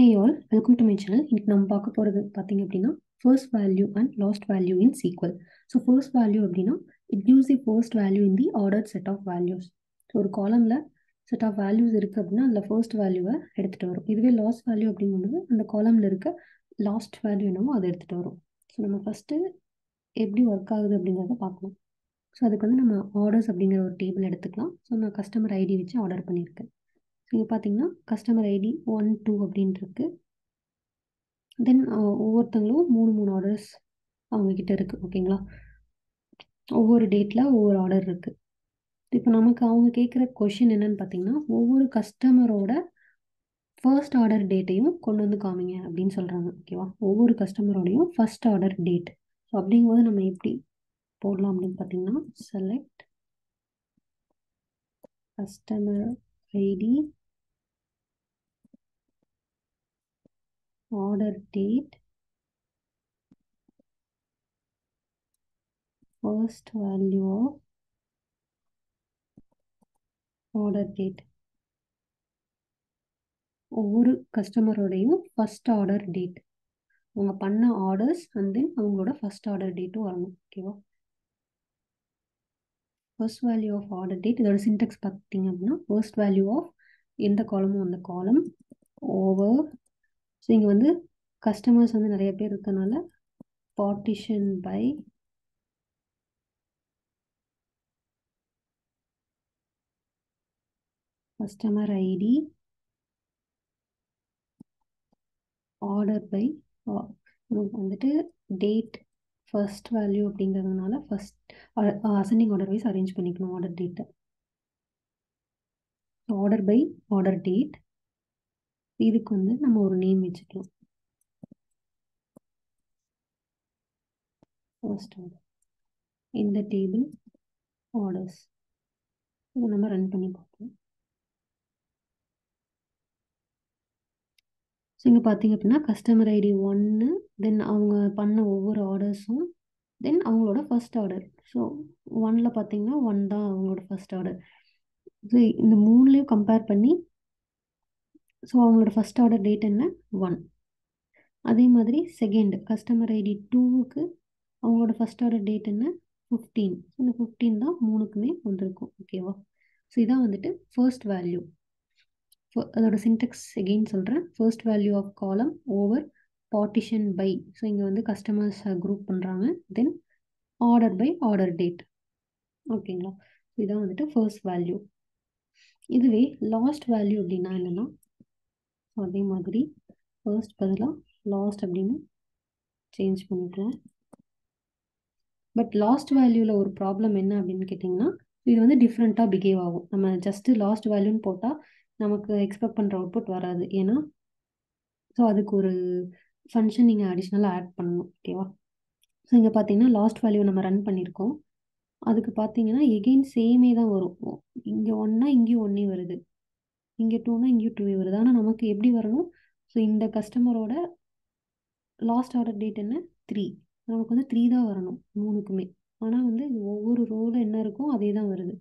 Hey all, welcome to my channel. இன்னைக்கு நம்ம பார்க்க போகிறது பார்த்தீங்க அப்படின்னா first value and last value in SQL. So first value அப்படின்னா it gives the first value in the ordered set of values. So ஒரு காலமில் set of values இருக்குது அப்படின்னா அதில் first வேல்யூவை எடுத்துகிட்டு வரும். இதுவே லாஸ்ட் வேல்யூ அப்படிங்கும்போது அந்த காலமில் இருக்க லாஸ்ட் வேல்யூ என்னமோ அதை எடுத்துகிட்டு வரும். ஸோ நம்ம ஃபஸ்ட்டு எப்படி ஒர்க் ஆகுது அப்படிங்கிறத பார்க்கணும். ஸோ அதுக்கு வந்து நம்ம ஆர்டர்ஸ் அப்படிங்கிற ஒரு டேபிள் எடுத்துக்கலாம். ஸோ நான் கஸ்டமர் ஐடி வச்சு ஆர்டர் பண்ணியிருக்கேன். இங்கே பார்த்தீங்கன்னா கஸ்டமர் ஐடி 1, 2 அப்படின்ட்டு இருக்கு. தென் ஒவ்வொருத்தங்களும் 3 ஆர்டர்ஸ் அவங்கக்கிட்ட இருக்குது. ஓகேங்களா? ஒவ்வொரு டேட்டில் ஒவ்வொரு ஆர்டர் இருக்குது. இப்போ நமக்கு அவங்க கேட்குற கொஷின் என்னன்னு பார்த்தீங்கன்னா, ஒவ்வொரு கஸ்டமரோட ஃபர்ஸ்ட் ஆர்டர் டேட்டையும் கொண்டு வந்து காமிங்க அப்படின்னு சொல்கிறாங்க. ஓகேவா? ஒவ்வொரு கஸ்டமரோடையும் ஃபர்ஸ்ட் ஆர்டர் டேட். ஸோ அப்படிங்கும்போது நம்ம எப்படி போடலாம் அப்படின்னு பார்த்தீங்கன்னா, select customer ID order date first value of order date. ஒவ்வொரு கஸ்டமரோடையும் ஃபர்ஸ்ட் ஆர்டர் டேட், அவங்க பண்ண ஆர்டர்ஸ் அண்ட் தென் அவங்களோட ஃபர்ஸ்ட் ஆர்டர் டேட்டும் வரணும். ஓகேவா? First value of order date, இதோட சின்டெக்ஸ் பார்த்தீங்க அப்படின்னா ஃபர்ஸ்ட் வேல்யூ ஆஃப் எந்த காலமும் அந்த காலம் ஓவர். ஸோ இங்கே வந்து கஸ்டமர்ஸ் வந்து நிறைய பேர் இருக்கனால partition by customer ID order by வந்துட்டு டேட் ஃபர்ஸ்ட் வேல்யூ அப்படிங்கிறதுனால first ascending order wise arrange பண்ணிக்கணும் ஆர்டர் டேட்டை. ஆர்டர் பை ஆர்டர் டேட், இதுக்கு வந்து நம்ம ஒரு நேம் வச்சுக்கலாம். ஃபர்ஸ்ட் ஆர்டர் இந்த டேபிள் ஆர்டர்ஸ் இதை நம்ம ரன் பண்ணி பார்ப்போம். ஸோ இங்கே பார்த்தீங்க அப்படின்னா கஸ்டமர் ஐடி 1, தென் அவங்க பண்ண ஒவ்வொரு ஆர்டர்ஸும், தென் அவங்களோட ஃபர்ஸ்ட் ஆர்டர். ஸோ 1ல் பார்த்தீங்கன்னா 1 தான் அவங்களோட ஃபர்ஸ்ட் ஆர்டர். ஸோ இந்த 3லையும் கம்பேர் பண்ணி ஸோ அவங்களோட ஃபர்ஸ்ட் ஆர்டர் டேட் என்ன 1. அதே மாதிரி செகண்ட் கஸ்டமர் ஐடி 2க்கு அவங்களோட ஃபர்ஸ்ட் ஆர்டர் டேட் என்ன 15. இந்த 15 தான் 3க்குமே வந்திருக்கும். ஓகேவா? ஸோ இதான் வந்துட்டு ஃபர்ஸ்ட் வேல்யூ. அதோட சின்டெக்ஸ் எகெயின் சொல்கிறேன். First value of column over partition by. So இங்கே வந்து கஸ்டமர்ஸ் குரூப் பண்ணுறாங்க. Then order by order date. ஓகேங்களா? இதான் வந்துட்டு ஃபர்ஸ்ட் வேல்யூ. இதுவே லாஸ்ட் வேல்யூ அப்படின்னா என்னென்னா, அதே மாதிரி ஃபர்ஸ்ட் பதிலாக லாஸ்ட் அப்படின்னு சேஞ்ச் பண்ணிக்கலாம். பட் லாஸ்ட் வேல்யூவில் ஒரு ப்ராப்ளம் என்ன அப்படின்னு கேட்டிங்கன்னா, இது வந்து டிஃப்ரெண்ட்டாக பிஹேவ் ஆகும். நம்ம ஜஸ்ட்டு லாஸ்ட் வேல்யூன்னு போட்டால் நமக்கு எக்ஸ்பெக்ட் பண்ணுற அவுட்புட் வராது. ஏன்னா ஸோ அதுக்கு ஒரு ஃபங்க்ஷன் நீங்கள் அடிஷ்னலாக ஆட் பண்ணணும். ஓகேவா? ஸோ இங்கே பார்த்தீங்கன்னா லாஸ்ட் வேல்யூ நம்ம ரன் பண்ணியிருக்கோம். அதுக்கு பார்த்தீங்கன்னா எகெயின் சேமே தான் வரும். இங்கே 1னா இங்கேயும் 1 வருது, இங்கே 2னா இங்கேயும் 2 வருது. ஆனால் நமக்கு எப்படி வரணும்? ஸோ இந்த கஸ்டமரோட லாஸ்ட் ஆர்டர் டேட் என்ன 3, நமக்கு வந்து 3 தான் வரணும் 3க்குமே. ஆனால் வந்து ஒவ்வொரு ரோவில் என்ன இருக்கோ அதே தான் வருது.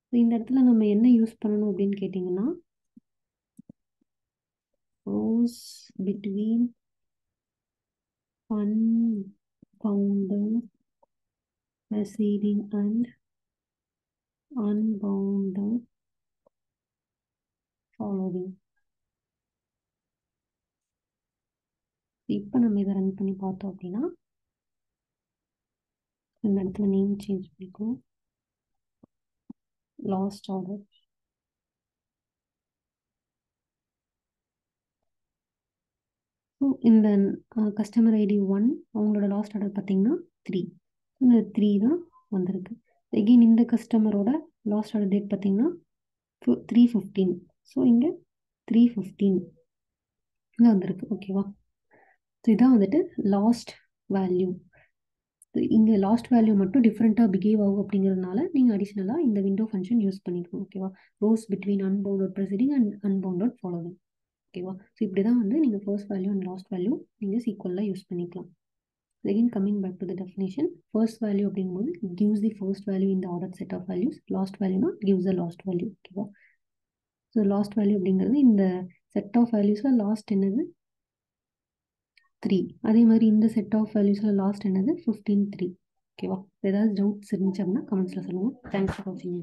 ஸோ இந்த இடத்துல நம்ம என்ன யூஸ் பண்ணணும் அப்படின்னு கேட்டிங்கன்னா, rows between unbounded preceding and unbounded following. இப்போ நம்ம இதை ரன் பண்ணி பார்த்தோம் அப்படின்னா இந்த இடத்துல நேம் சேஞ்ச் பண்ணிக்கணும். லாஸ்ட் ஆர்டர் இந்த கஸ்டமர் ஐடி 1 அவங்களோட லாஸ்ட் ஆர்டர் பார்த்தீங்கன்னா 3. இந்த 3 தான் வந்திருக்கு. எகெயின் இந்த கஸ்டமரோட லாஸ்ட் ஆர்டர் டேட் பார்த்தீங்கன்னா 3/15. ஸோ இங்கே 3/15 தான் வந்திருக்கு. ஓகேவா? ஸோ இதான் வந்துட்டு லாஸ்ட் வேல்யூ. இங்கே லாஸ்ட் வேல்யூ மட்டும் டிஃப்ரெண்ட்டாக பிஹேவ் ஆகும் அப்படிங்கிறதுனால நீங்கள் அடிஷ்னலாக இந்த விண்டோ ஃபங்க்ஷன் யூஸ் பண்ணிக்கணும். ஓகேவா? Rose between unbounded presiding and unbounded following. ஓகேவா? ஸோ இப்படி தான் வந்து நீங்கள் first value and last value நீங்கள் சீக்வலில் யூஸ் பண்ணிக்கலாம். Again coming back to the definition, first value அப்படிங்கும்போது gives the first value in the ordered set of values. Last value gives the last value. ஓகேவா? So last value அப்படிங்கிறது இந்த set of வேல்யூஸில் last என்னது 3. அதே மாதிரி இந்த set of வேல்யூஸில் last என்னது 15 3. ஓகேவா? ஏதாவது டவுட்ஸ் இருந்துச்சு அப்படின்னா கமெண்ட்ஸில் சொல்லுங்கள். தேங்க்ஸ் ஃபார் வாட்சிங்.